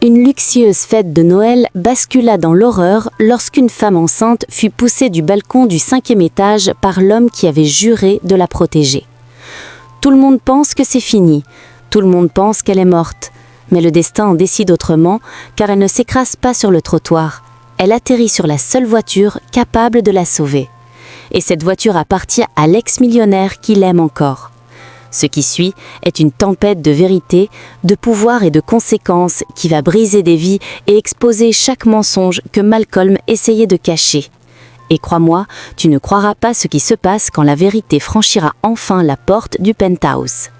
Une luxueuse fête de Noël bascula dans l'horreur lorsqu'une femme enceinte fut poussée du balcon du 5e étage par l'homme qui avait juré de la protéger. Tout le monde pense que c'est fini, tout le monde pense qu'elle est morte, mais le destin en décide autrement car elle ne s'écrase pas sur le trottoir. Elle atterrit sur la seule voiture capable de la sauver. Et cette voiture appartient à l'ex-millionnaire qui l'aime encore. Ce qui suit est une tempête de vérité, de pouvoir et de conséquences qui va briser des vies et exposer chaque mensonge que Malcolm essayait de cacher. Et crois-moi, tu ne croiras pas ce qui se passe quand la vérité franchira enfin la porte du penthouse.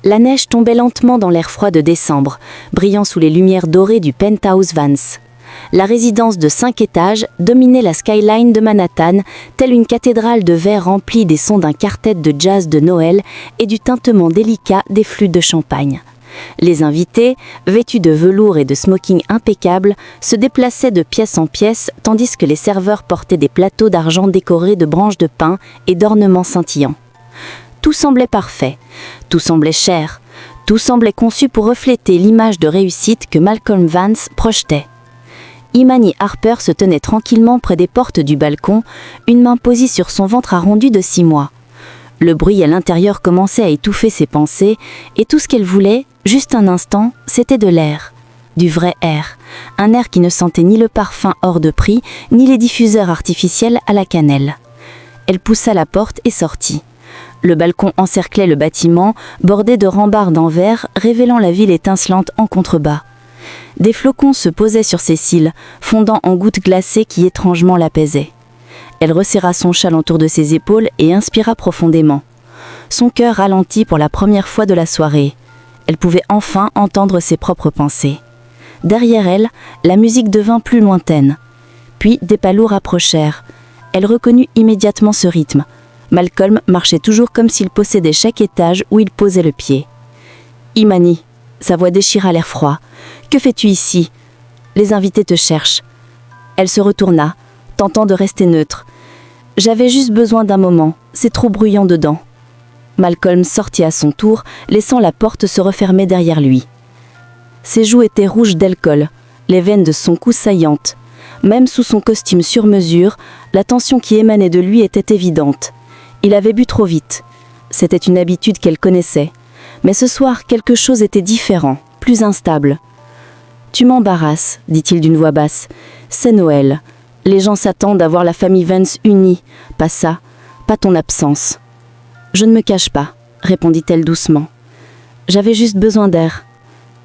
La neige tombait lentement dans l'air froid de décembre, brillant sous les lumières dorées du penthouse Vance. La résidence de 5 étages dominait la skyline de Manhattan, telle une cathédrale de verre remplie des sons d'un quartet de jazz de Noël et du tintement délicat des flûtes de champagne. Les invités, vêtus de velours et de smoking impeccables, se déplaçaient de pièce en pièce, tandis que les serveurs portaient des plateaux d'argent décorés de branches de pin et d'ornements scintillants. Tout semblait parfait, tout semblait cher, tout semblait conçu pour refléter l'image de réussite que Malcolm Vance projetait. Imani Harper se tenait tranquillement près des portes du balcon, une main posée sur son ventre arrondi de 6 mois. Le bruit à l'intérieur commençait à étouffer ses pensées, et tout ce qu'elle voulait, juste un instant, c'était de l'air. Du vrai air. Un air qui ne sentait ni le parfum hors de prix, ni les diffuseurs artificiels à la cannelle. Elle poussa la porte et sortit. Le balcon encerclait le bâtiment, bordé de rambardes en verre, révélant la ville étincelante en contrebas. Des flocons se posaient sur ses cils, fondant en gouttes glacées qui étrangement l'apaisaient. Elle resserra son châle autour de ses épaules et inspira profondément. Son cœur ralentit pour la première fois de la soirée. Elle pouvait enfin entendre ses propres pensées. Derrière elle, la musique devint plus lointaine. Puis des pas lourds approchèrent. Elle reconnut immédiatement ce rythme. Malcolm marchait toujours comme s'il possédait chaque étage où il posait le pied. « Imani !» Sa voix déchira l'air froid. « Que fais-tu ici ? Les invités te cherchent. » Elle se retourna, tentant de rester neutre. « J'avais juste besoin d'un moment, c'est trop bruyant dedans. » Malcolm sortit à son tour, laissant la porte se refermer derrière lui. Ses joues étaient rouges d'alcool, les veines de son cou saillantes. Même sous son costume sur mesure, la tension qui émanait de lui était évidente. Il avait bu trop vite. C'était une habitude qu'elle connaissait. Mais ce soir, quelque chose était différent, plus instable. « Tu m'embarrasses, dit-il d'une voix basse. C'est Noël. Les gens s'attendent à voir la famille Vance unie. Pas ça, pas ton absence. » « Je ne me cache pas, répondit-elle doucement. J'avais juste besoin d'air.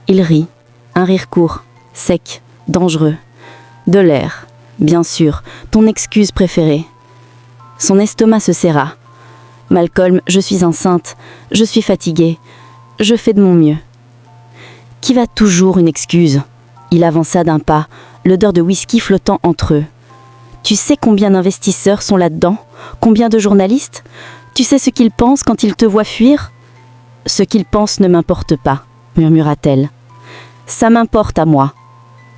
Il rit, un rire court, sec, dangereux. De l'air, bien sûr, ton excuse préférée. Son estomac se serra. Malcolm, je suis enceinte, je suis fatiguée, je fais de mon mieux. Qui va toujours une excuse? Il avança d'un pas, l'odeur de whisky flottant entre eux. Tu sais combien d'investisseurs sont là-dedans? Combien de journalistes? Tu sais ce qu'ils pensent quand ils te voient fuir? Ce qu'ils pensent ne m'importe pas, murmura-t-elle. Ça m'importe à moi.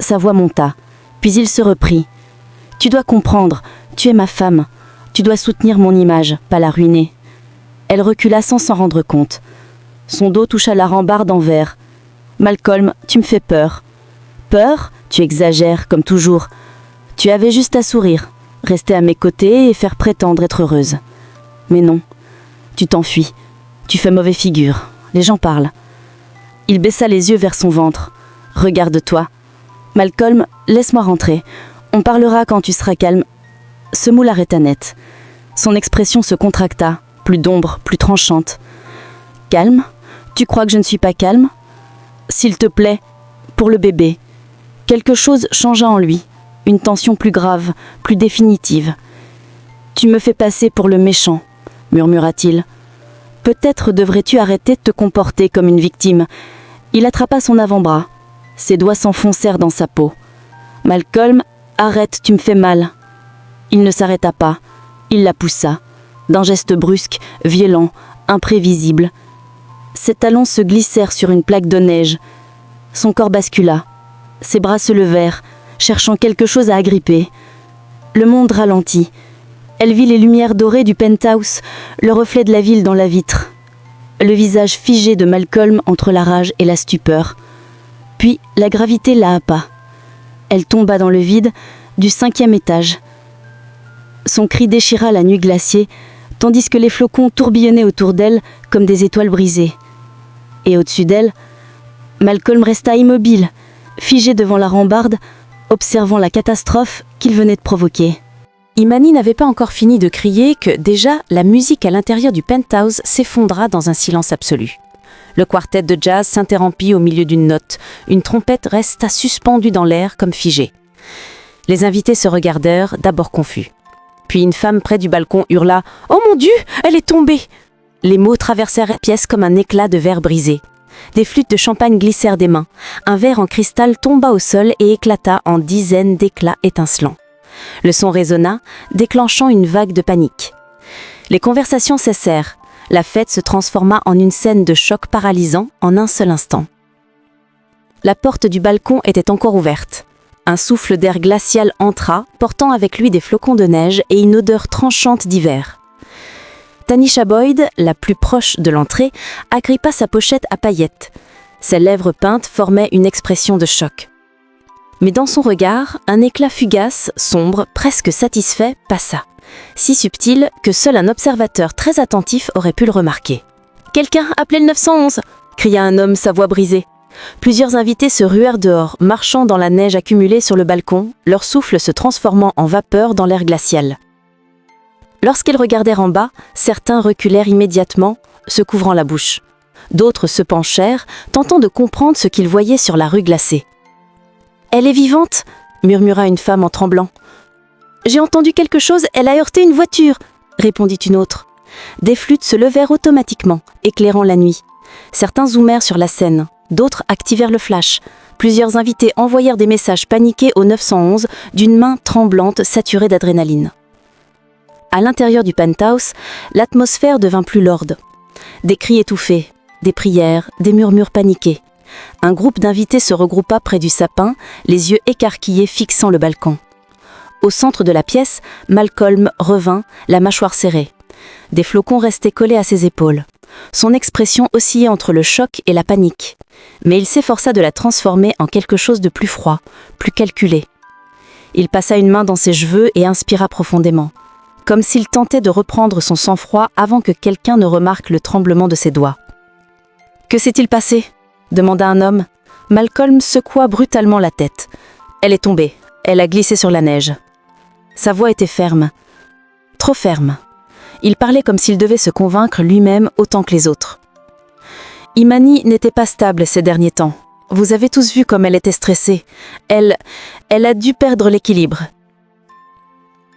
Sa voix monta, puis il se reprit. Tu dois comprendre, tu es ma femme. Tu dois soutenir mon image, pas la ruiner. Elle recula sans s'en rendre compte. Son dos toucha la rambarde en verre. Malcolm, tu me fais peur. Peur? Tu exagères, comme toujours. Tu avais juste à sourire, rester à mes côtés et faire prétendre être heureuse. Mais non, tu t'enfuis, tu fais mauvaise figure, les gens parlent. Il baissa les yeux vers son ventre. Regarde-toi. Malcolm, laisse-moi rentrer. On parlera quand tu seras calme. Ce mot l'arrêta net. Son expression se contracta, plus d'ombre, plus tranchante. Calme? Tu crois que je ne suis pas calme? S'il te plaît, pour le bébé. Quelque chose changea en lui, une tension plus grave, plus définitive. Tu me fais passer pour le méchant, murmura-t-il. Peut-être devrais-tu arrêter de te comporter comme une victime. Il attrapa son avant-bras. Ses doigts s'enfoncèrent dans sa peau. Malcolm, arrête, tu me fais mal. Il ne s'arrêta pas. Il la poussa, d'un geste brusque, violent, imprévisible. Ses talons se glissèrent sur une plaque de neige. Son corps bascula. Ses bras se levèrent, cherchant quelque chose à agripper. Le monde ralentit. Elle vit les lumières dorées du penthouse, le reflet de la ville dans la vitre. Le visage figé de Malcolm entre la rage et la stupeur. Puis la gravité la happa. Elle tomba dans le vide du 5e étage. Son cri déchira la nuit glaciée, tandis que les flocons tourbillonnaient autour d'elle comme des étoiles brisées. Et au-dessus d'elle, Malcolm resta immobile, figé devant la rambarde, observant la catastrophe qu'il venait de provoquer. Imani n'avait pas encore fini de crier que, déjà, la musique à l'intérieur du penthouse s'effondra dans un silence absolu. Le quartet de jazz s'interrompit au milieu d'une note. Une trompette resta suspendue dans l'air comme figée. Les invités se regardèrent, d'abord confus. Puis une femme près du balcon hurla « Oh mon Dieu, elle est tombée !» Les mots traversèrent la pièce comme un éclat de verre brisé. Des flûtes de champagne glissèrent des mains. Un verre en cristal tomba au sol et éclata en dizaines d'éclats étincelants. Le son résonna, déclenchant une vague de panique. Les conversations cessèrent. La fête se transforma en une scène de choc paralysant en un seul instant. La porte du balcon était encore ouverte. Un souffle d'air glacial entra, portant avec lui des flocons de neige et une odeur tranchante d'hiver. Tanisha Boyd, la plus proche de l'entrée, agrippa sa pochette à paillettes. Ses lèvres peintes formaient une expression de choc. Mais dans son regard, un éclat fugace, sombre, presque satisfait, passa. Si subtil que seul un observateur très attentif aurait pu le remarquer. « Quelqu'un, appelez le 911 !» cria un homme, sa voix brisée. Plusieurs invités se ruèrent dehors, marchant dans la neige accumulée sur le balcon, leur souffle se transformant en vapeur dans l'air glacial. Lorsqu'ils regardèrent en bas, certains reculèrent immédiatement, se couvrant la bouche. D'autres se penchèrent, tentant de comprendre ce qu'ils voyaient sur la rue glacée. « Elle est vivante !» murmura une femme en tremblant. « J'ai entendu quelque chose, elle a heurté une voiture !» répondit une autre. Des flûtes se levèrent automatiquement, éclairant la nuit. Certains zoomèrent sur la scène, d'autres activèrent le flash. Plusieurs invités envoyèrent des messages paniqués au 911 d'une main tremblante saturée d'adrénaline. À l'intérieur du penthouse, l'atmosphère devint plus lourde. Des cris étouffés, des prières, des murmures paniqués. Un groupe d'invités se regroupa près du sapin, les yeux écarquillés fixant le balcon. Au centre de la pièce, Malcolm revint, la mâchoire serrée. Des flocons restaient collés à ses épaules. Son expression oscillait entre le choc et la panique. Mais il s'efforça de la transformer en quelque chose de plus froid, plus calculé. Il passa une main dans ses cheveux et inspira profondément, comme s'il tentait de reprendre son sang-froid avant que quelqu'un ne remarque le tremblement de ses doigts. « Que s'est-il passé ?» demanda un homme. Malcolm secoua brutalement la tête. Elle est tombée. Elle a glissé sur la neige. Sa voix était ferme. Trop ferme. Il parlait comme s'il devait se convaincre lui-même autant que les autres. Imani n'était pas stable ces derniers temps. Vous avez tous vu comme elle était stressée. Elle a dû perdre l'équilibre.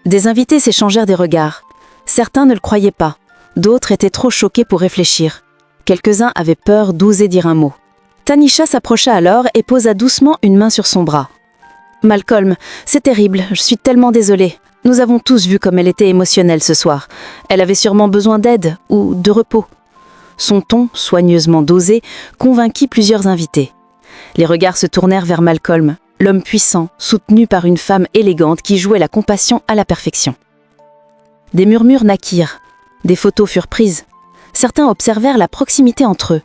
Des invités s'échangèrent des regards. Certains ne le croyaient pas. D'autres étaient trop choqués pour réfléchir. Quelques-uns avaient peur d'oser dire un mot. Tanisha s'approcha alors et posa doucement une main sur son bras. « Malcolm, c'est terrible, je suis tellement désolée. Nous avons tous vu comme elle était émotionnelle ce soir. Elle avait sûrement besoin d'aide ou de repos. » Son ton, soigneusement dosé, convainquit plusieurs invités. Les regards se tournèrent vers Malcolm, l'homme puissant, soutenu par une femme élégante qui jouait la compassion à la perfection. Des murmures naquirent, des photos furent prises. Certains observèrent la proximité entre eux.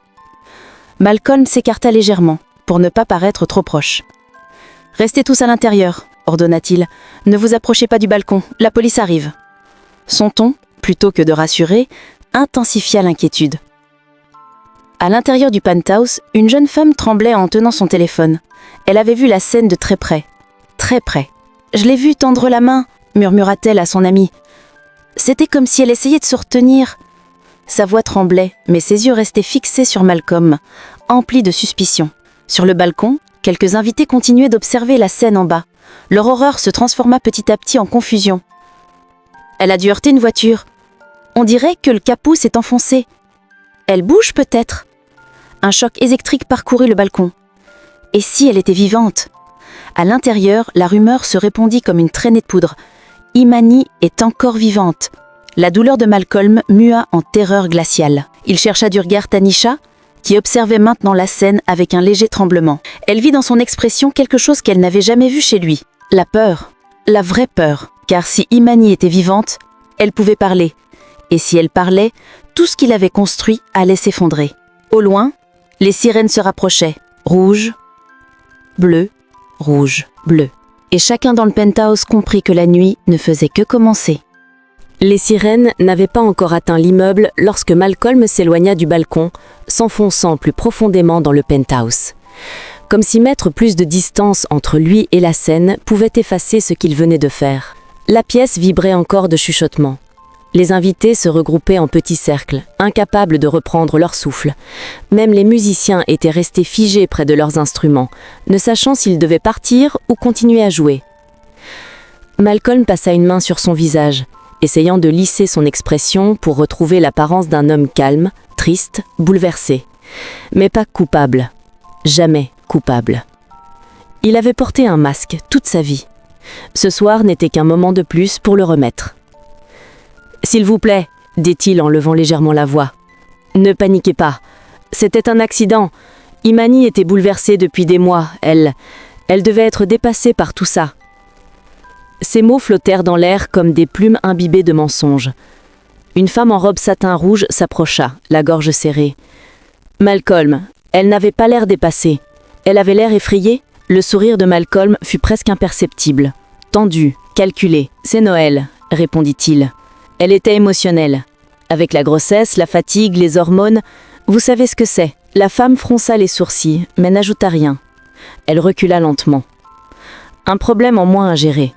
Malcolm s'écarta légèrement, pour ne pas paraître trop proche. « Restez tous à l'intérieur », ordonna-t-il. « Ne vous approchez pas du balcon, la police arrive. » Son ton, plutôt que de rassurer, intensifia l'inquiétude. À l'intérieur du penthouse, une jeune femme tremblait en tenant son téléphone. Elle avait vu la scène de très près. Très près. « Je l'ai vue tendre la main », murmura-t-elle à son amie. C'était comme si elle essayait de se retenir. Sa voix tremblait, mais ses yeux restaient fixés sur Malcolm, emplis de suspicion. Sur le balcon, quelques invités continuaient d'observer la scène en bas. Leur horreur se transforma petit à petit en confusion. Elle a dû heurter une voiture. On dirait que le capot s'est enfoncé. Elle bouge peut-être. Un choc électrique parcourut le balcon. Et si elle était vivante? À l'intérieur, la rumeur se répandit comme une traînée de poudre. Imani est encore vivante. La douleur de Malcolm mua en terreur glaciale. Il chercha du regard Tanisha, qui observait maintenant la scène avec un léger tremblement. Elle vit dans son expression quelque chose qu'elle n'avait jamais vu chez lui. La peur. La vraie peur. Car si Imani était vivante, elle pouvait parler. Et si elle parlait, tout ce qu'il avait construit allait s'effondrer. Au loin, les sirènes se rapprochaient. Rouges, bleu, rouge, bleu. Et chacun dans le penthouse comprit que la nuit ne faisait que commencer. Les sirènes n'avaient pas encore atteint l'immeuble lorsque Malcolm s'éloigna du balcon, s'enfonçant plus profondément dans le penthouse. Comme si mettre plus de distance entre lui et la scène pouvait effacer ce qu'il venait de faire. La pièce vibrait encore de chuchotements. Les invités se regroupaient en petits cercles, incapables de reprendre leur souffle. Même les musiciens étaient restés figés près de leurs instruments, ne sachant s'ils devaient partir ou continuer à jouer. Malcolm passa une main sur son visage, essayant de lisser son expression pour retrouver l'apparence d'un homme calme, triste, bouleversé. Mais pas coupable. Jamais coupable. Il avait porté un masque toute sa vie. Ce soir n'était qu'un moment de plus pour le remettre. « S'il vous plaît, dit-il en levant légèrement la voix. Ne paniquez pas. C'était un accident. Imani était bouleversée depuis des mois. Elle devait être dépassée par tout ça. » Ces mots flottèrent dans l'air comme des plumes imbibées de mensonges. Une femme en robe satin rouge s'approcha, la gorge serrée. « Malcolm, elle n'avait pas l'air dépassée. Elle avait l'air effrayée. » Le sourire de Malcolm fut presque imperceptible. Tendu, calculé. « C'est Noël, » répondit-il. Elle était émotionnelle. Avec la grossesse, la fatigue, les hormones, vous savez ce que c'est. La femme fronça les sourcils, mais n'ajouta rien. Elle recula lentement. Un problème en moins à gérer.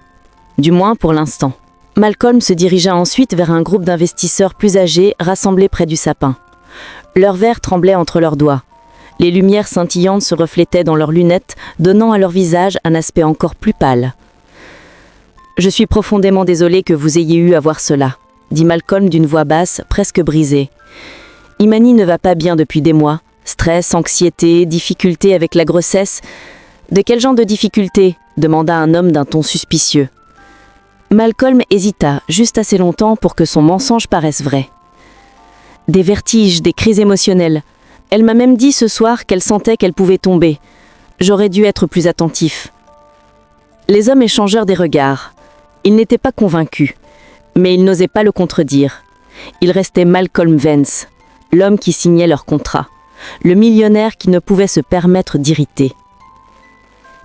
Du moins pour l'instant. Malcolm se dirigea ensuite vers un groupe d'investisseurs plus âgés rassemblés près du sapin. Leurs verres tremblaient entre leurs doigts. Les lumières scintillantes se reflétaient dans leurs lunettes, donnant à leur visage un aspect encore plus pâle. « Je suis profondément désolé que vous ayez eu à voir cela, » dit Malcolm d'une voix basse, presque brisée. « Imani ne va pas bien depuis des mois. Stress, anxiété, difficultés avec la grossesse. »« De quel genre de difficultés ?» demanda un homme d'un ton suspicieux. Malcolm hésita juste assez longtemps pour que son mensonge paraisse vrai. « Des vertiges, des crises émotionnelles. Elle m'a même dit ce soir qu'elle sentait qu'elle pouvait tomber. J'aurais dû être plus attentif. » Les hommes échangèrent des regards. Ils n'étaient pas convaincus, mais ils n'osaient pas le contredire. Il restait Malcolm Vance, l'homme qui signait leur contrat, le millionnaire qui ne pouvait se permettre d'irriter.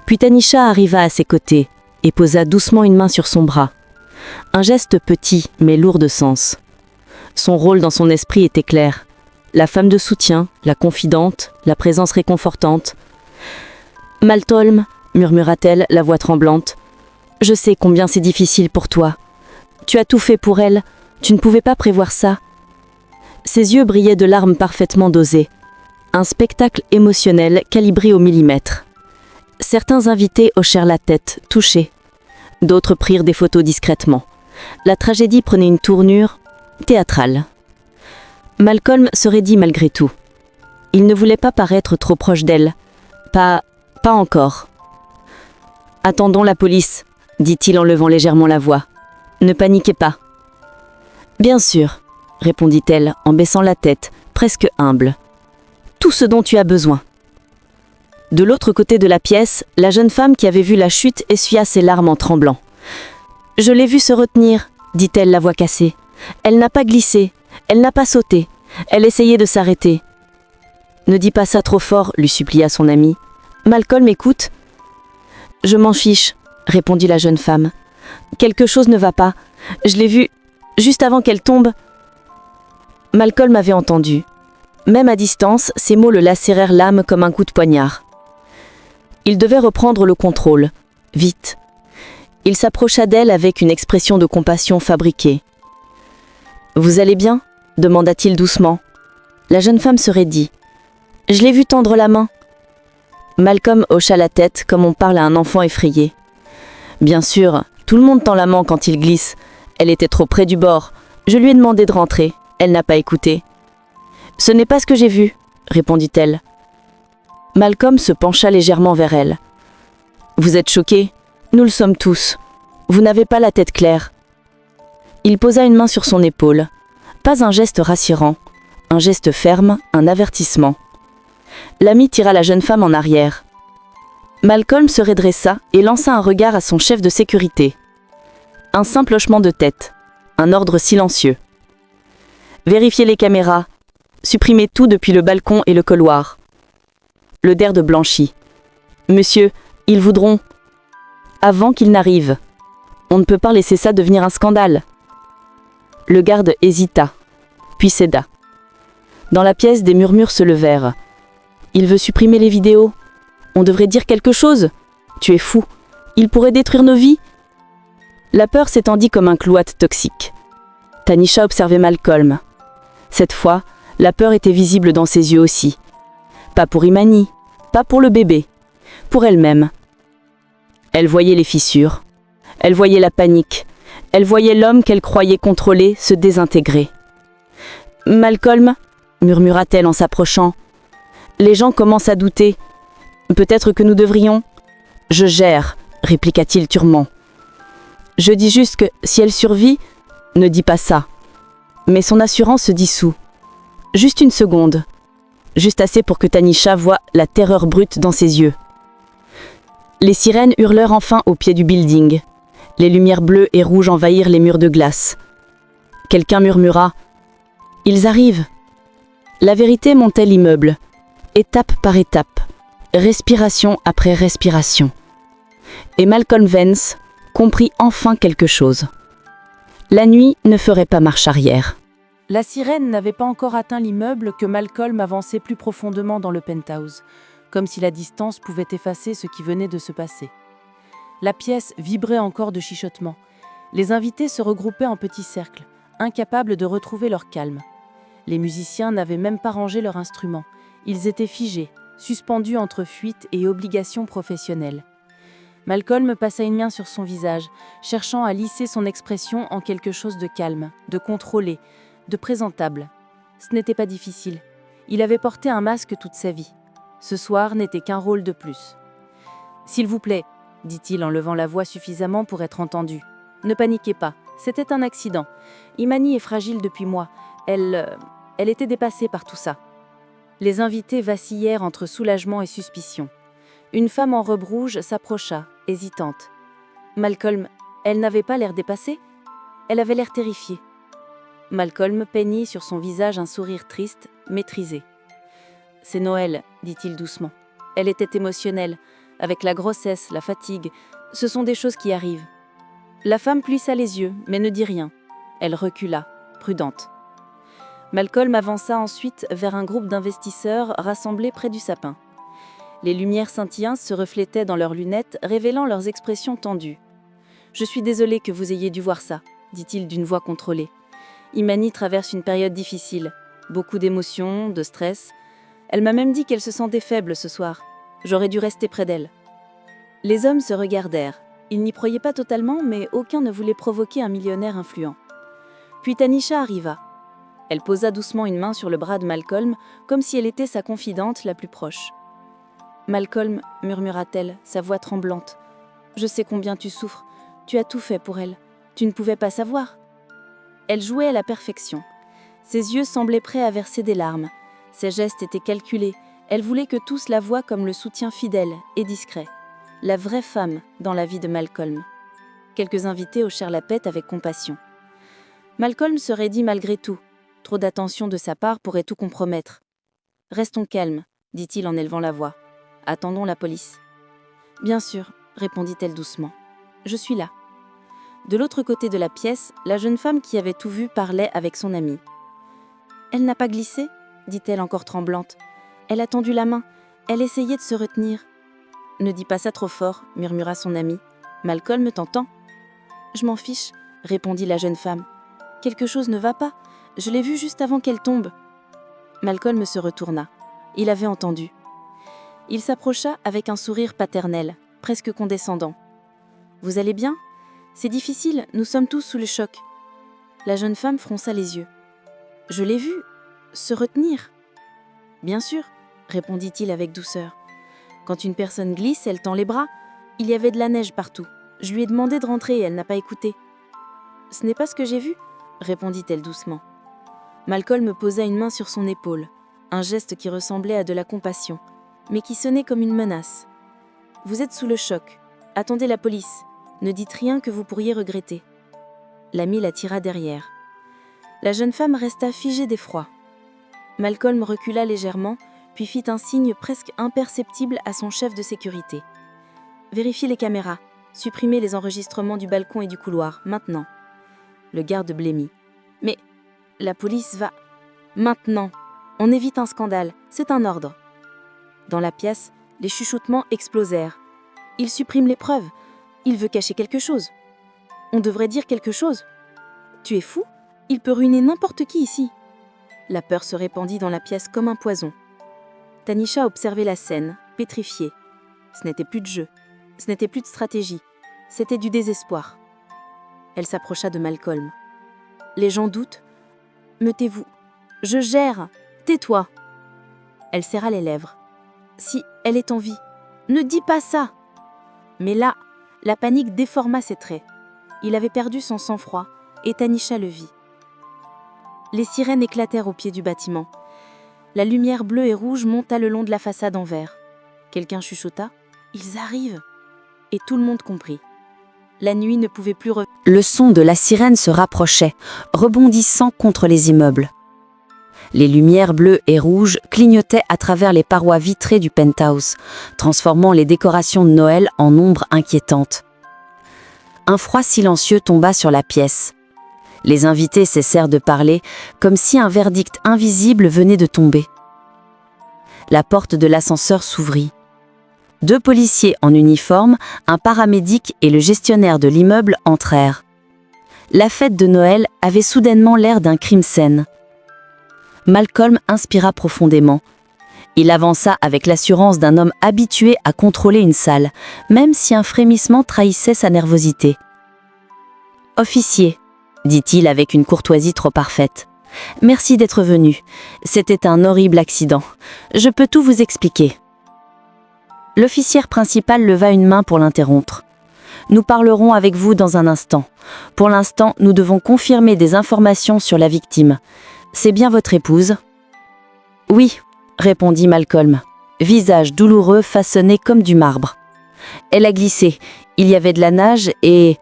Puis Tanisha arriva à ses côtés et posa doucement une main sur son bras. Un geste petit mais lourd de sens. Son rôle dans son esprit était clair. La femme de soutien, la confidente, la présence réconfortante. « Malcolm, » murmura-t-elle, la voix tremblante, « je sais combien c'est difficile pour toi. Tu as tout fait pour elle, tu ne pouvais pas prévoir ça. » Ses yeux brillaient de larmes parfaitement dosées. Un spectacle émotionnel calibré au millimètre. Certains invités hochèrent la tête, touchés. D'autres prirent des photos discrètement. La tragédie prenait une tournure théâtrale. Malcolm se raidit malgré tout. Il ne voulait pas paraître trop proche d'elle. Pas encore. « Attendons la police, » dit-il en levant légèrement la voix. « Ne paniquez pas. »« Bien sûr, » répondit-elle en baissant la tête, presque humble. « Tout ce dont tu as besoin. » De l'autre côté de la pièce, la jeune femme qui avait vu la chute essuya ses larmes en tremblant. « Je l'ai vue se retenir, » dit-elle la voix cassée. « Elle n'a pas glissé, elle n'a pas sauté, elle essayait de s'arrêter. »« Ne dis pas ça trop fort, » lui supplia son ami. « Malcolm, écoute. »« Je m'en fiche, » répondit la jeune femme. « Quelque chose ne va pas. Je l'ai vue juste avant qu'elle tombe. » Malcolm avait entendu. Même à distance, ces mots le lacérèrent l'âme comme un coup de poignard. Il devait reprendre le contrôle, vite. Il s'approcha d'elle avec une expression de compassion fabriquée. « Vous allez bien ?» demanda-t-il doucement. La jeune femme se raidit. « Je l'ai vue tendre la main. » Malcolm hocha la tête comme on parle à un enfant effrayé. « Bien sûr, tout le monde tend la main quand il glisse. Elle était trop près du bord. Je lui ai demandé de rentrer. Elle n'a pas écouté. »« Ce n'est pas ce que j'ai vu, » répondit-elle. Malcolm se pencha légèrement vers elle. « Vous êtes choquée ? Nous le sommes tous. Vous n'avez pas la tête claire. » Il posa une main sur son épaule. Pas un geste rassurant, un geste ferme, un avertissement. L'ami tira la jeune femme en arrière. Malcolm se redressa et lança un regard à son chef de sécurité. Un simple hochement de tête, un ordre silencieux. « Vérifiez les caméras. Supprimez tout depuis le balcon et le couloir. » Le der de blanchit. « Monsieur, ils voudront... Avant qu'ils n'arrivent. On ne peut pas laisser ça devenir un scandale. Le garde hésita, puis céda. Dans la pièce, des murmures se levèrent. Il veut supprimer les vidéos. On devrait dire quelque chose. Tu es fou. Il pourrait détruire nos vies. La peur s'étendit comme un cloître toxique. Tanisha observait Malcolm. Cette fois, la peur était visible dans ses yeux aussi. Pas pour Imani, pas pour le bébé, pour elle-même. Elle voyait les fissures. Elle voyait la panique. Elle voyait l'homme qu'elle croyait contrôler se désintégrer. « Malcolm » murmura-t-elle en s'approchant. « Les gens commencent à douter. Peut-être que nous devrions... »« Je gère » répliqua-t-il durement. « Je dis juste que si elle survit, ne dis pas ça. » Mais son assurance se dissout. Juste une seconde. Juste assez pour que Tanisha voie la terreur brute dans ses yeux. Les sirènes hurlèrent enfin au pied du building. Les lumières bleues et rouges envahirent les murs de glace. Quelqu'un murmura « Ils arrivent !» La vérité montait l'immeuble, étape par étape, respiration après respiration. Et Malcolm Vance comprit enfin quelque chose. La nuit ne ferait pas marche arrière. La sirène n'avait pas encore atteint l'immeuble que Malcolm avançait plus profondément dans le penthouse, comme si la distance pouvait effacer ce qui venait de se passer. La pièce vibrait encore de chuchotements. Les invités se regroupaient en petits cercles, incapables de retrouver leur calme. Les musiciens n'avaient même pas rangé leurs instruments. Ils étaient figés, suspendus entre fuite et obligations professionnelles. Malcolm passa une main sur son visage, cherchant à lisser son expression en quelque chose de calme, de contrôlé, de présentable. Ce n'était pas difficile. Il avait porté un masque toute sa vie. Ce soir n'était qu'un rôle de plus. « S'il vous plaît, » dit-il en levant la voix suffisamment pour être entendu. « Ne paniquez pas, c'était un accident. Imani est fragile depuis mois. Elle était dépassée par tout ça. » Les invités vacillèrent entre soulagement et suspicion. Une femme en robe rouge s'approcha, hésitante. « Malcolm, elle n'avait pas l'air dépassée ? Elle avait l'air terrifiée. » Malcolm peignit sur son visage un sourire triste, maîtrisé. « C'est Noël, » dit-il doucement. « Elle était émotionnelle. Avec la grossesse, la fatigue, ce sont des choses qui arrivent. » La femme plissa les yeux, mais ne dit rien. Elle recula, prudente. Malcolm avança ensuite vers un groupe d'investisseurs rassemblés près du sapin. Les lumières scintillantes se reflétaient dans leurs lunettes, révélant leurs expressions tendues. « Je suis désolé que vous ayez dû voir ça, » dit-il d'une voix contrôlée. « Imani traverse une période difficile, beaucoup d'émotions, de stress. Elle m'a même dit qu'elle se sentait faible ce soir. J'aurais dû rester près d'elle. » Les hommes se regardèrent. Ils n'y croyaient pas totalement, mais aucun ne voulait provoquer un millionnaire influent. Puis Tanisha arriva. Elle posa doucement une main sur le bras de Malcolm, comme si elle était sa confidente la plus proche. « Malcolm, » murmura-t-elle, sa voix tremblante, « je sais combien tu souffres. Tu as tout fait pour elle. Tu ne pouvais pas savoir. » Elle jouait à la perfection. Ses yeux semblaient prêts à verser des larmes. Ses gestes étaient calculés. Elle voulait que tous la voient comme le soutien fidèle et discret. La vraie femme dans la vie de Malcolm. Quelques invités hochèrent la tête avec compassion. Malcolm se raidit malgré tout. Trop d'attention de sa part pourrait tout compromettre. « Restons calmes, » dit-il en élevant la voix. « Attendons la police. »« Bien sûr, » répondit-elle doucement. « Je suis là. » De l'autre côté de la pièce, la jeune femme qui avait tout vu parlait avec son amie. « Elle n'a pas glissé ?» dit-elle encore tremblante. « Elle a tendu la main. Elle essayait de se retenir. »« Ne dis pas ça trop fort, » murmura son amie. « Malcolm t'entend. »« Je m'en fiche, » répondit la jeune femme. « Quelque chose ne va pas. Je l'ai vue juste avant qu'elle tombe. » Malcolm se retourna. Il avait entendu. Il s'approcha avec un sourire paternel, presque condescendant. « Vous allez bien ? C'est difficile, nous sommes tous sous le choc. » La jeune femme fronça les yeux. « Je l'ai vue se retenir. »« Bien sûr, » répondit-il avec douceur. « Quand une personne glisse, elle tend les bras. Il y avait de la neige partout. Je lui ai demandé de rentrer et elle n'a pas écouté. »« Ce n'est pas ce que j'ai vu, » répondit-elle doucement. Malcolm posa une main sur son épaule, un geste qui ressemblait à de la compassion, mais qui sonnait comme une menace. « Vous êtes sous le choc. Attendez la police. Ne dites rien que vous pourriez regretter. » L'ami la tira derrière. La jeune femme resta figée d'effroi. Malcolm recula légèrement, puis fit un signe presque imperceptible à son chef de sécurité. « Vérifiez les caméras. Supprimez les enregistrements du balcon et du couloir, maintenant. » Le garde blêmit. « Mais la police va... » « Maintenant. On évite un scandale. C'est un ordre. » Dans la pièce, les chuchotements explosèrent. « Il supprime les preuves. Il veut cacher quelque chose. On devrait dire quelque chose. Tu es fou? Il peut ruiner n'importe qui ici. » La peur se répandit dans la pièce comme un poison. Tanisha observait la scène, pétrifiée. Ce n'était plus de jeu. Ce n'était plus de stratégie. C'était du désespoir. Elle s'approcha de Malcolm. « Les gens doutent? Mettez-vous. Je gère. Tais-toi. » Elle serra les lèvres. « Si elle est en vie, ne dis pas ça. » Mais là, la panique déforma ses traits. Il avait perdu son sang-froid et Tanisha le vit. Les sirènes éclatèrent au pied du bâtiment. La lumière bleue et rouge monta le long de la façade en verre. Quelqu'un chuchota « Ils arrivent !» Et tout le monde comprit. La nuit ne pouvait plus revenir. Le son de la sirène se rapprochait, rebondissant contre les immeubles. Les lumières bleues et rouges clignotaient à travers les parois vitrées du penthouse, transformant les décorations de Noël en ombres inquiétantes. Un froid silencieux tomba sur la pièce. Les invités cessèrent de parler, comme si un verdict invisible venait de tomber. La porte de l'ascenseur s'ouvrit. 2 policiers en uniforme, un paramédic et le gestionnaire de l'immeuble entrèrent. La fête de Noël avait soudainement l'air d'un crime-scène. Malcolm inspira profondément. Il avança avec l'assurance d'un homme habitué à contrôler une salle, même si un frémissement trahissait sa nervosité. « Officier », dit-il avec une courtoisie trop parfaite. « Merci d'être venu. C'était un horrible accident. Je peux tout vous expliquer. » L'officier principal leva une main pour l'interrompre. « Nous parlerons avec vous dans un instant. Pour l'instant, nous devons confirmer des informations sur la victime. C'est bien votre épouse ?»« Oui », répondit Malcolm, visage douloureux façonné comme du marbre. « Elle a glissé. Il y avait de la nage et... »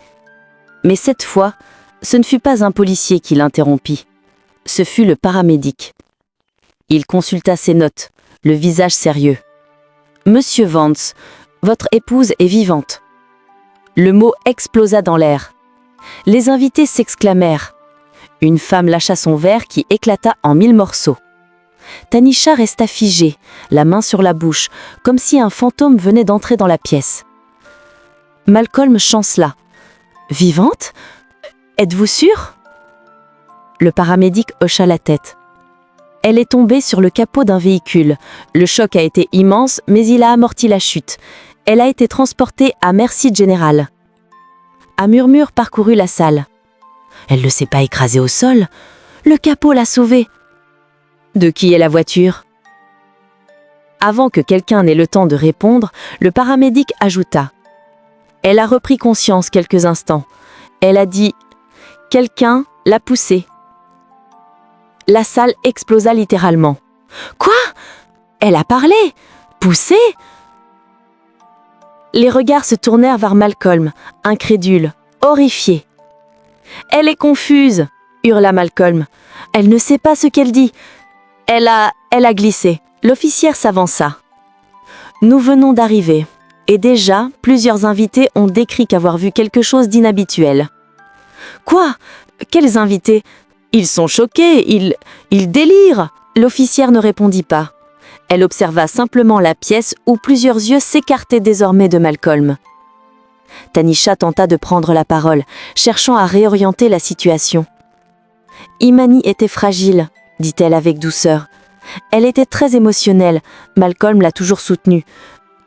Mais cette fois, ce ne fut pas un policier qui l'interrompit. Ce fut le paramédic. Il consulta ses notes, le visage sérieux. « Monsieur Vance, votre épouse est vivante. » Le mot explosa dans l'air. Les invités s'exclamèrent. Une femme lâcha son verre qui éclata en 1000 morceaux. Tanisha resta figée, la main sur la bouche, comme si un fantôme venait d'entrer dans la pièce. Malcolm chancela. « Vivante? Êtes-vous sûr ?» Le paramédic hocha la tête. Elle est tombée sur le capot d'un véhicule. Le choc a été immense, mais il a amorti la chute. Elle a été transportée à Mercy General. Un murmure parcourut la salle. Elle ne s'est pas écrasée au sol. Le capot l'a sauvée. De qui est la voiture? Avant que quelqu'un n'ait le temps de répondre, le paramédic ajouta. Elle a repris conscience quelques instants. Elle a dit « Quelqu'un l'a poussée ». La salle explosa littéralement. « Quoi? Elle a parlé? Poussée ?» Les regards se tournèrent vers Malcolm, incrédule, horrifié. « Elle est confuse !» hurla Malcolm. « Elle ne sait pas ce qu'elle dit. Elle a glissé. » L'officière s'avança. « Nous venons d'arriver. Et déjà, plusieurs invités ont décrit qu'avoir vu quelque chose d'inhabituel. »« Quoi? Quels invités? Ils sont choqués, ils délirent !» L'officière ne répondit pas. Elle observa simplement la pièce où plusieurs yeux s'écartaient désormais de Malcolm. Tanisha tenta de prendre la parole, cherchant à réorienter la situation. « Imani était fragile, » dit-elle avec douceur. « Elle était très émotionnelle, Malcolm l'a toujours soutenue.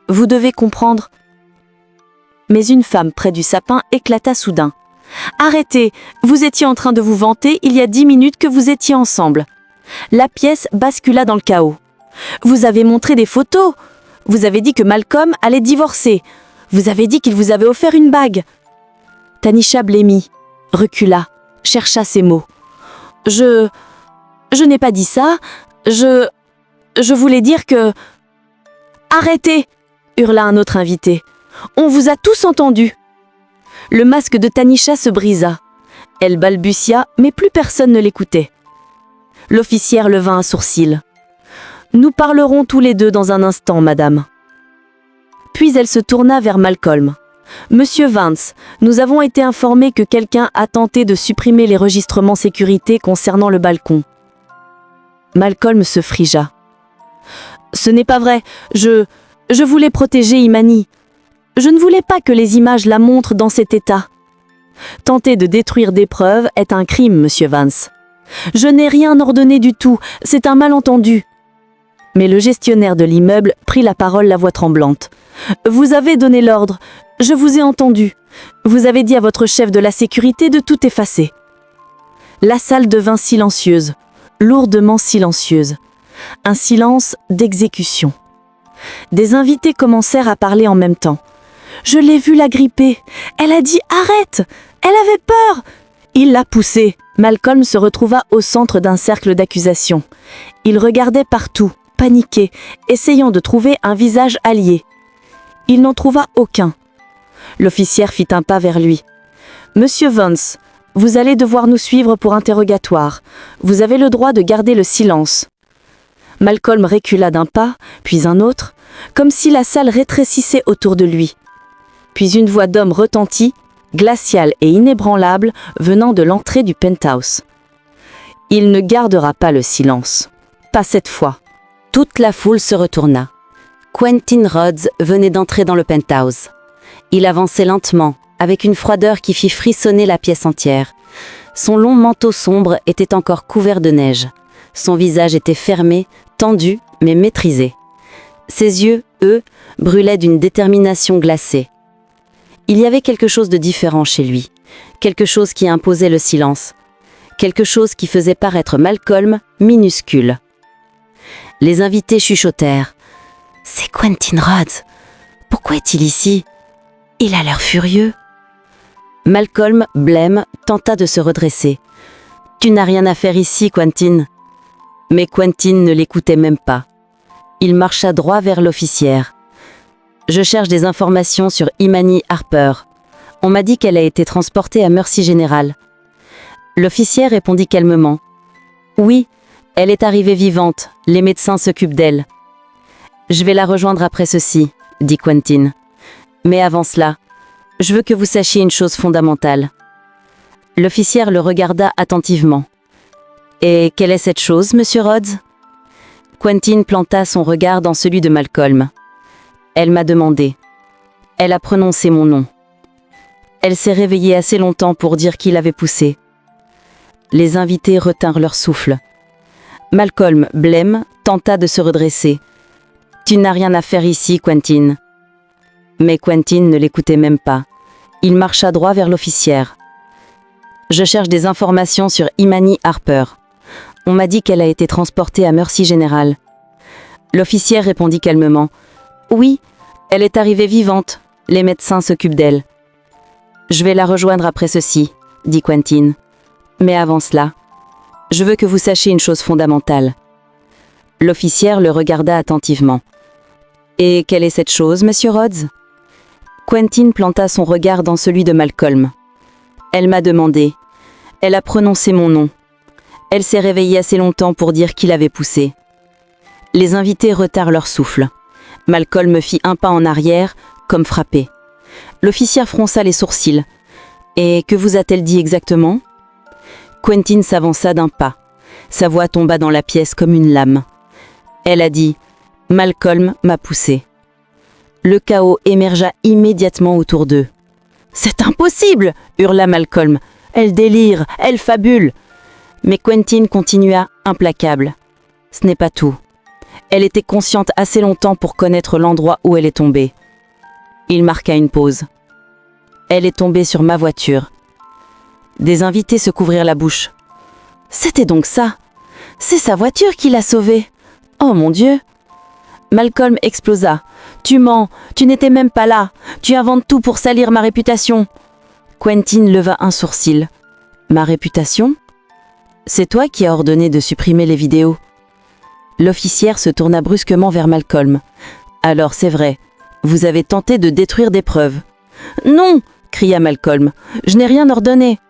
Vous devez comprendre. » Mais une femme près du sapin éclata soudain. « Arrêtez, vous étiez en train de vous vanter il y a 10 minutes que vous étiez ensemble. » La pièce bascula dans le chaos. « Vous avez montré des photos. Vous avez dit que Malcolm allait divorcer. Vous avez dit qu'il vous avait offert une bague. » Tanisha blêmit, recula, chercha ses mots. « Je n'ai pas dit ça. Je voulais dire que... » « Arrêtez !» hurla un autre invité. « On vous a tous entendus. » Le masque de Tanisha se brisa. Elle balbutia, mais plus personne ne l'écoutait. L'officière leva un sourcil. « Nous parlerons tous les deux dans un instant, madame. Puis elle se tourna vers Malcolm. Monsieur Vance, nous avons été informés que quelqu'un a tenté de supprimer les registrements sécurité concernant le balcon. Malcolm se frigea. Ce n'est pas vrai, je voulais protéger Imani. Je ne voulais pas que les images la montrent dans cet état. Tenter de détruire des preuves est un crime, monsieur Vance. Je n'ai rien ordonné du tout, c'est un malentendu. Mais le gestionnaire de l'immeuble prit la parole, la voix tremblante. Vous avez donné l'ordre, je vous ai entendu. Vous avez dit à votre chef de la sécurité de tout effacer. La salle devint silencieuse, lourdement silencieuse. Un silence d'exécution. Des invités commencèrent à parler en même temps. Je l'ai vue la gripper. Elle a dit « Arrête !» Elle avait peur. Il l'a poussée. Malcolm se retrouva au centre d'un cercle d'accusation. Il regardait partout, paniqué, essayant de trouver un visage allié. Il n'en trouva aucun. L'officière fit un pas vers lui. « Monsieur Vance, vous allez devoir nous suivre pour interrogatoire. Vous avez le droit de garder le silence. » Malcolm recula d'un pas, puis un autre, comme si la salle rétrécissait autour de lui. Puis une voix d'homme retentit, glaciale et inébranlable, venant de l'entrée du penthouse. « Il ne gardera pas le silence. Pas cette fois. » Toute la foule se retourna. Quentin Rhodes venait d'entrer dans le penthouse. Il avançait lentement, avec une froideur qui fit frissonner la pièce entière. Son long manteau sombre était encore couvert de neige. Son visage était fermé, tendu, mais maîtrisé. Ses yeux, eux, brûlaient d'une détermination glacée. Il y avait quelque chose de différent chez lui, quelque chose qui imposait le silence, quelque chose qui faisait paraître Malcolm minuscule. Les invités chuchotèrent. « C'est Quentin Rhodes. Pourquoi est-il ici? Il a l'air furieux. » Malcolm, blême, tenta de se redresser. « Tu n'as rien à faire ici, Quentin. » Mais Quentin ne l'écoutait même pas. Il marcha droit vers l'officière. « Je cherche des informations sur Imani Harper. On m'a dit qu'elle a été transportée à Mercy General. » L'officière répondit calmement. « Oui, elle est arrivée vivante. Les médecins s'occupent d'elle. »« Je vais la rejoindre après ceci, » dit Quentin. « Mais avant cela, je veux que vous sachiez une chose fondamentale. » L'officière le regarda attentivement. « Et quelle est cette chose, monsieur Rhodes ?» Quentin planta son regard dans celui de Malcolm. « Elle m'a demandé. Elle a prononcé mon nom. Elle s'est réveillée assez longtemps pour dire qui l'avait poussée. » Les invités retinrent leur souffle. Malcolm, blême, tenta de se redresser. « Tu n'as rien à faire ici, Quentin. » Mais Quentin ne l'écoutait même pas. Il marcha droit vers l'officière. « Je cherche des informations sur Imani Harper. On m'a dit qu'elle a été transportée à Mercy General. » L'officière répondit calmement. « Oui, elle est arrivée vivante. Les médecins s'occupent d'elle. »« Je vais la rejoindre après ceci, » dit Quentin. « Mais avant cela, je veux que vous sachiez une chose fondamentale. » L'officière le regarda attentivement. « Et quelle est cette chose, monsieur Rhodes ?» Quentin planta son regard dans celui de Malcolm. « Elle m'a demandé. Elle a prononcé mon nom. Elle s'est réveillée assez longtemps pour dire qui l'avait poussée. » Les invités retinrent leur souffle. Malcolm fit un pas en arrière, comme frappé. L'officière fronça les sourcils. « Et que vous a-t-elle dit exactement ?» Quentin s'avança d'un pas. Sa voix tomba dans la pièce comme une lame. Elle a dit « Malcolm m'a poussé. » Le chaos émergea immédiatement autour d'eux. « C'est impossible !» hurla Malcolm. « Elle délire, elle fabule !» Mais Quentin continua implacable. « Ce n'est pas tout. Elle était consciente assez longtemps pour connaître l'endroit où elle est tombée. » Il marqua une pause. « Elle est tombée sur ma voiture. » Des invités se couvrirent la bouche. « C'était donc ça. C'est sa voiture qui l'a sauvée. Oh mon Dieu !» Malcolm explosa. « Tu mens, tu n'étais même pas là. Tu inventes tout pour salir ma réputation. » Quentin leva un sourcil. « Ma réputation ? C'est toi qui as ordonné de supprimer les vidéos. » L'officière se tourna brusquement vers Malcolm. « Alors c'est vrai, vous avez tenté de détruire des preuves. »« Non !» cria Malcolm. « Je n'ai rien ordonné. »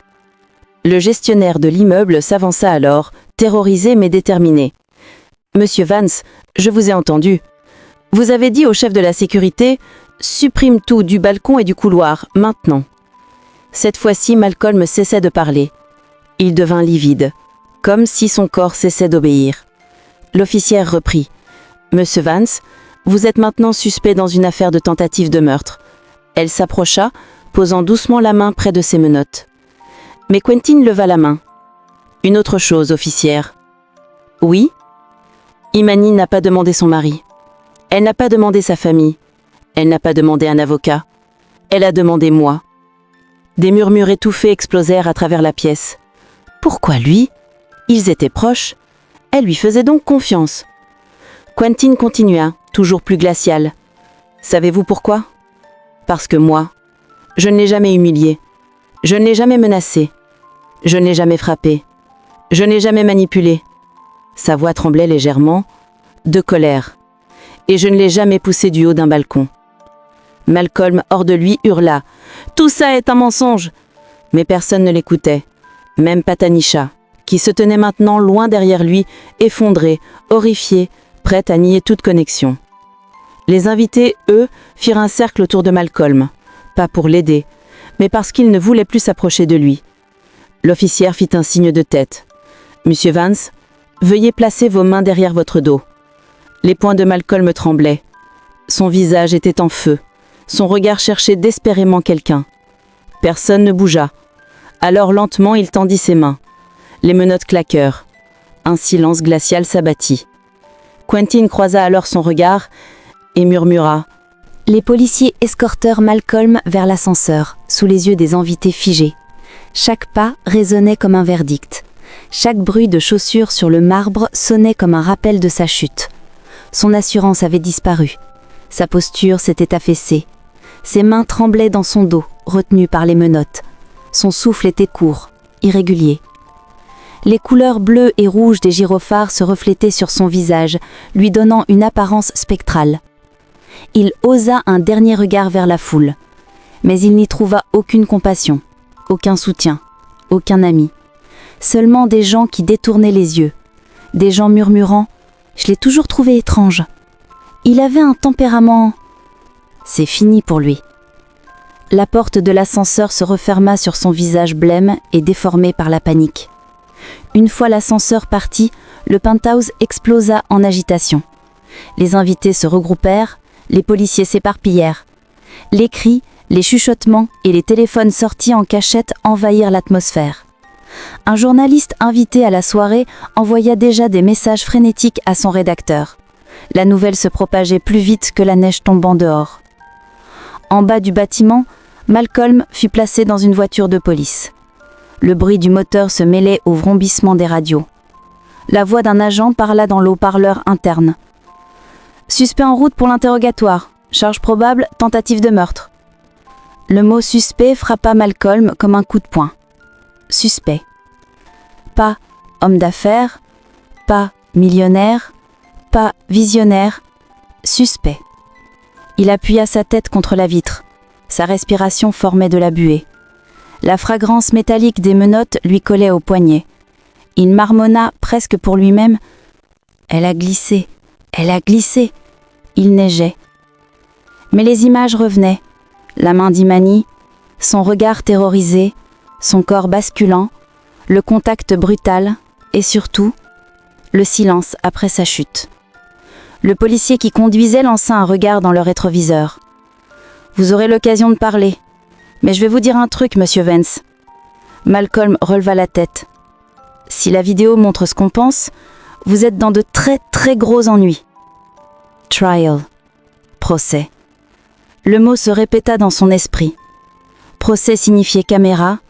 Le gestionnaire de l'immeuble s'avança alors, terrorisé mais déterminé. Monsieur Vance, je vous ai entendu. Vous avez dit au chef de la sécurité « Supprime tout du balcon et du couloir, maintenant ». Cette fois-ci, Malcolm cessait de parler. Il devint livide, comme si son corps cessait d'obéir. L'officière reprit. « Monsieur Vance, vous êtes maintenant suspect dans une affaire de tentative de meurtre. » Elle s'approcha, posant doucement la main près de ses menottes. Mais Quentin leva la main. « Une autre chose, officière. »« Oui ?» Imani n'a pas demandé son mari. Elle n'a pas demandé sa famille. Elle n'a pas demandé un avocat. Elle a demandé moi. Des murmures étouffés explosèrent à travers la pièce. Pourquoi lui? Ils étaient proches. Elle lui faisait donc confiance. Quentin continua, toujours plus glacial. Savez-vous pourquoi? Parce que moi, je ne l'ai jamais humilié. Je ne l'ai jamais menacé. Je ne l'ai jamais frappé. Je n'ai jamais manipulé. Sa voix tremblait légèrement, de colère. Et je ne l'ai jamais poussé du haut d'un balcon. Malcolm, hors de lui, hurla. « Tout ça est un mensonge !» Mais personne ne l'écoutait, même pas Tanisha, qui se tenait maintenant loin derrière lui, effondrée, horrifiée, prête à nier toute connexion. Les invités, eux, firent un cercle autour de Malcolm, pas pour l'aider, mais parce qu'ils ne voulaient plus s'approcher de lui. L'officière fit un signe de tête. « Monsieur Vance, veuillez placer vos mains derrière votre dos. » Les poings de Malcolm tremblaient. Son visage était en feu. Son regard cherchait désespérément quelqu'un. Personne ne bougea. Alors lentement, il tendit ses mains. Les menottes claquèrent. Un silence glacial s'abattit. Quentin croisa alors son regard et murmura. Les policiers escortèrent Malcolm vers l'ascenseur, sous les yeux des invités figés. Chaque pas résonnait comme un verdict. Chaque bruit de chaussures sur le marbre sonnait comme un rappel de sa chute. Son assurance avait disparu. Sa posture s'était affaissée. Ses mains tremblaient dans son dos, retenues par les menottes. Son souffle était court, irrégulier. Les couleurs bleues et rouges des gyrophares se reflétaient sur son visage, lui donnant une apparence spectrale. Il osa un dernier regard vers la foule, mais il n'y trouva aucune compassion, aucun soutien, aucun ami. Seulement des gens qui détournaient les yeux, des gens murmurant « Je l'ai toujours trouvé étrange ». Il avait un tempérament... C'est fini pour lui. La porte de l'ascenseur se referma sur son visage blême et déformé par la panique. Une fois l'ascenseur parti, le penthouse explosa en agitation. Les invités se regroupèrent, les policiers s'éparpillèrent. Les cris, les chuchotements et les téléphones sortis en cachette envahirent l'atmosphère. Un journaliste invité à la soirée envoya déjà des messages frénétiques à son rédacteur. La nouvelle se propageait plus vite que la neige tombant dehors. En bas du bâtiment, Malcolm fut placé dans une voiture de police. Le bruit du moteur se mêlait au vrombissement des radios. La voix d'un agent parla dans l'haut-parleur interne. « Suspect en route pour l'interrogatoire. Charge probable, tentative de meurtre. » Le mot « suspect » frappa Malcolm comme un coup de poing. Suspect. Pas homme d'affaires, pas millionnaire, pas visionnaire, suspect. Il appuya sa tête contre la vitre. Sa respiration formait de la buée. La fragrance métallique des menottes lui collait au poignet. Il marmonna presque pour lui-même. « Elle a glissé, elle a glissé !» Il neigeait. Mais les images revenaient. La main d'Imani, son regard terrorisé, son corps basculant, le contact brutal et surtout, le silence après sa chute. Le policier qui conduisait lança un regard dans le rétroviseur. « Vous aurez l'occasion de parler. Mais je vais vous dire un truc, monsieur Vance. » Malcolm releva la tête. « Si la vidéo montre ce qu'on pense, vous êtes dans de très très gros ennuis. » Trial. Procès. Le mot se répéta dans son esprit. Procès signifiait caméra,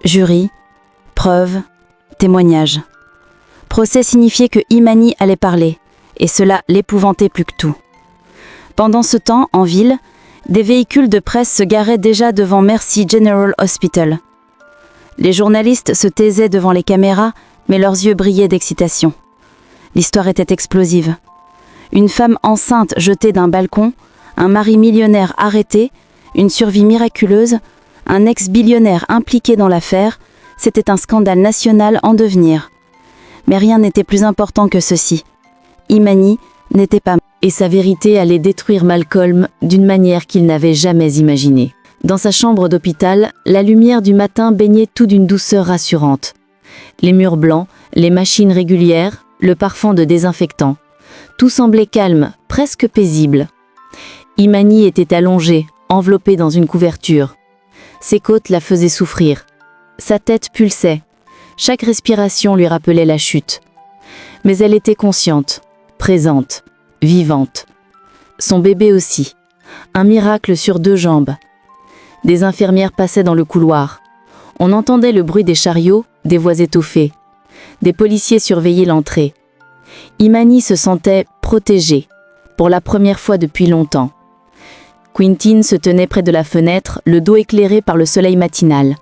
jury, preuve, témoignage. Procès signifiait que Imani allait parler, et cela l'épouvantait plus que tout. Pendant ce temps, en ville, des véhicules de presse se garaient déjà devant Mercy General Hospital. Les journalistes se taisaient devant les caméras, mais leurs yeux brillaient d'excitation. L'histoire était explosive. Une femme enceinte jetée d'un balcon, un mari millionnaire arrêté, une survie miraculeuse, un ex-billionnaire impliqué dans l'affaire, c'était un scandale national en devenir. Mais rien n'était plus important que ceci. Imani n'était pas morte et sa vérité allait détruire Malcolm d'une manière qu'il n'avait jamais imaginée. Dans sa chambre d'hôpital, la lumière du matin baignait tout d'une douceur rassurante. Les murs blancs, les machines régulières, le parfum de désinfectant. Tout semblait calme, presque paisible. Imani était allongée, enveloppée dans une couverture. Ses côtes la faisaient souffrir. Sa tête pulsait. Chaque respiration lui rappelait la chute. Mais elle était consciente, présente, vivante. Son bébé aussi. Un miracle sur 2 jambes. Des infirmières passaient dans le couloir. On entendait le bruit des chariots, des voix étouffées. Des policiers surveillaient l'entrée. Imani se sentait protégée, pour la première fois depuis longtemps. Quentin se tenait près de la fenêtre, le dos éclairé par le soleil matinal.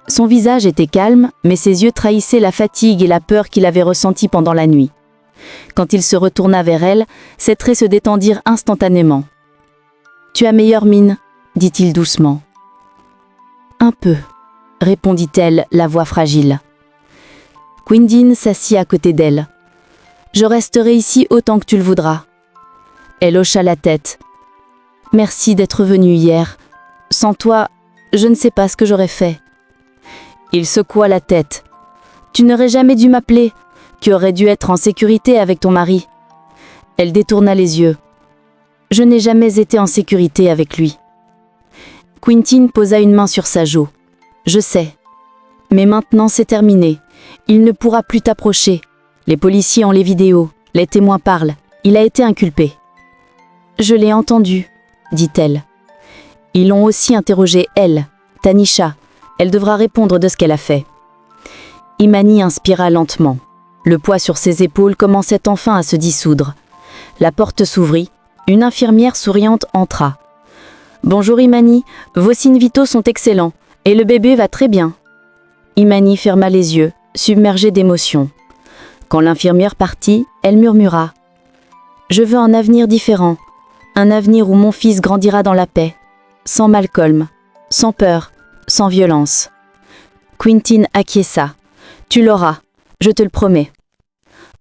Son visage était calme, mais ses yeux trahissaient la fatigue et la peur qu'il avait ressentie pendant la nuit. Quand il se retourna vers elle, ses traits se détendirent instantanément. « Tu as meilleure mine », dit-il doucement. « Un peu », répondit-elle, la voix fragile. Quentin s'assit à côté d'elle. « Je resterai ici autant que tu le voudras. » Elle hocha la tête. « Merci d'être venu hier. Sans toi, je ne sais pas ce que j'aurais fait. » Il secoua la tête. « Tu n'aurais jamais dû m'appeler. Tu aurais dû être en sécurité avec ton mari. » Elle détourna les yeux. « Je n'ai jamais été en sécurité avec lui. » Quentin posa une main sur sa joue. « Je sais. Mais maintenant c'est terminé. Il ne pourra plus t'approcher. Les policiers ont les vidéos. Les témoins parlent. Il a été inculpé. »« Je l'ai entendu, » dit-elle. Ils l'ont aussi interrogée, elle, Tanisha. Elle devra répondre de ce qu'elle a fait. Imani inspira lentement. Le poids sur ses épaules commençait enfin à se dissoudre. La porte s'ouvrit. Une infirmière souriante entra. « Bonjour Imani, vos signes vitaux sont excellents, et le bébé va très bien. » Imani ferma les yeux, submergée d'émotion. Quand l'infirmière partit, elle murmura. « Je veux un avenir différent, un avenir où mon fils grandira dans la paix, sans Malcolm, sans peur, sans violence. » Quentin acquiesça. « Tu l'auras, je te le promets. »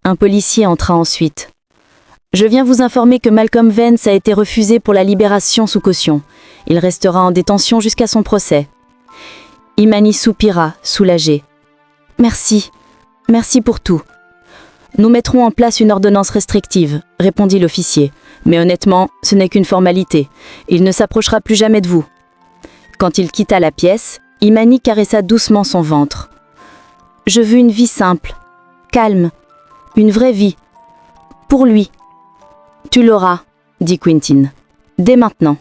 Un policier entra ensuite. « Je viens vous informer que Malcolm Vance a été refusé pour la libération sous caution. Il restera en détention jusqu'à son procès. » Imani soupira, soulagée. « Merci, merci pour tout. »« Nous mettrons en place une ordonnance restrictive, » répondit l'officier. « Mais honnêtement, ce n'est qu'une formalité. Il ne s'approchera plus jamais de vous. » Quand il quitta la pièce, Imani caressa doucement son ventre. « Je veux une vie simple, calme, une vraie vie. Pour lui. »« Tu l'auras, » dit Quentin. « Dès maintenant. »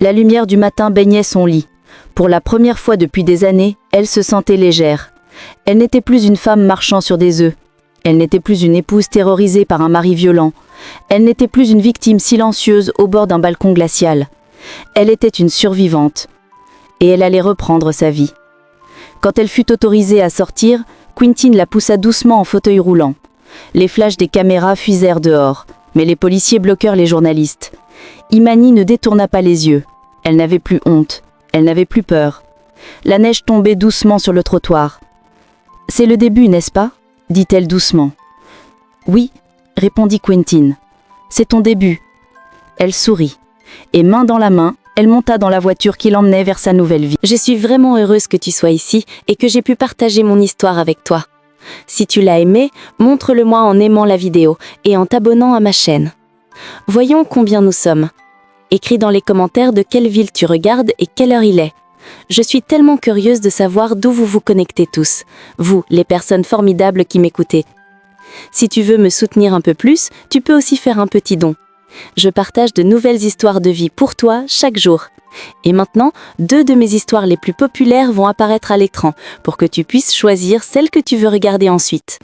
La lumière du matin baignait son lit. Pour la première fois depuis des années, elle se sentait légère. Elle n'était plus une femme marchant sur des œufs. Elle n'était plus une épouse terrorisée par un mari violent. Elle n'était plus une victime silencieuse au bord d'un balcon glacial. Elle était une survivante. Et elle allait reprendre sa vie. Quand elle fut autorisée à sortir, Quentin la poussa doucement en fauteuil roulant. Les flashs des caméras fuisèrent dehors, mais les policiers bloquèrent les journalistes. Imani ne détourna pas les yeux. Elle n'avait plus honte. Elle n'avait plus peur. La neige tombait doucement sur le trottoir. « C'est le début, n'est-ce pas ?» dit-elle doucement. « Oui, » répondit Quentin. « C'est ton début. » Elle sourit. Et main dans la main, elle monta dans la voiture qui l'emmenait vers sa nouvelle vie. « Je suis vraiment heureuse que tu sois ici et que j'ai pu partager mon histoire avec toi. Si tu l'as aimé, montre-le-moi en aimant la vidéo et en t'abonnant à ma chaîne. Voyons combien nous sommes. Écris dans les commentaires de quelle ville tu regardes et quelle heure il est. Je suis tellement curieuse de savoir d'où vous vous connectez tous, vous, les personnes formidables qui m'écoutez. Si tu veux me soutenir un peu plus, tu peux aussi faire un petit don. Je partage de nouvelles histoires de vie pour toi chaque jour. Et maintenant, 2 de mes histoires les plus populaires vont apparaître à l'écran pour que tu puisses choisir celle que tu veux regarder ensuite.